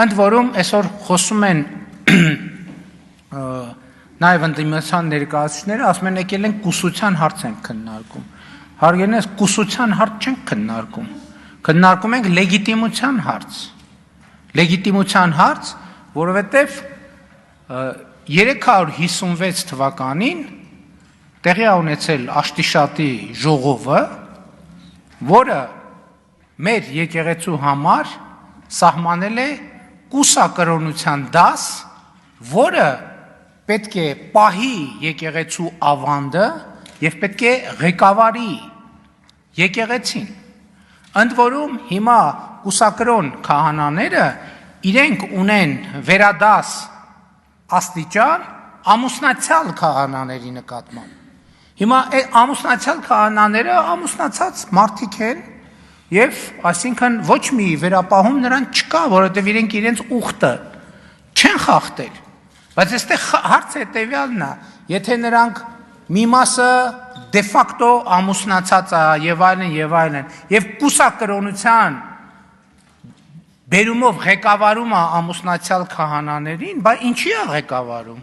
ընդ որում այսօր խոսում են նաև ընդդիմության ներկայացուցիչները, ասում են եկել են կուսության հարց են քննարկում։ Հարգելինս, կուսության հարց չենք քննարկում, քննարկում ենք լեգիտիմության հարց։ Լեգիտիմության հարց, որովհետև 356 թվականին տեղի է ունեցել Աշտիշատի ժողովը, որը մեր եկեղեցու համար սահմանել է կուսակրոնության դաս, որը պետք է պահի եկեղեցու ավանդը և պետք է ղեկավարի եկեղեցին։ Ընդ որում հիմա կուսակրոն քահանաները իրենք ունեն վերադաս աստիճան ամուսնացյալ քահանաների նկատմամբ։ Հիմա ամուսնացյալ քահանաները ամուսնացած մարդիկ են և այսինքն ոչ մի վերապահում նրան չկա, որովհետև իրենք իրենց ուխտը չեն խախտել։ Բայց այստեղ հարցը հետևյալն է, եթե նրանք մի մասը դե ֆակտո ամուսնացած է եւ այլն, եւ կուսակրոնության բերումով ղեկավարում է ամուսնացյալ քահանաներին, բայց ինչի է ղեկավարում։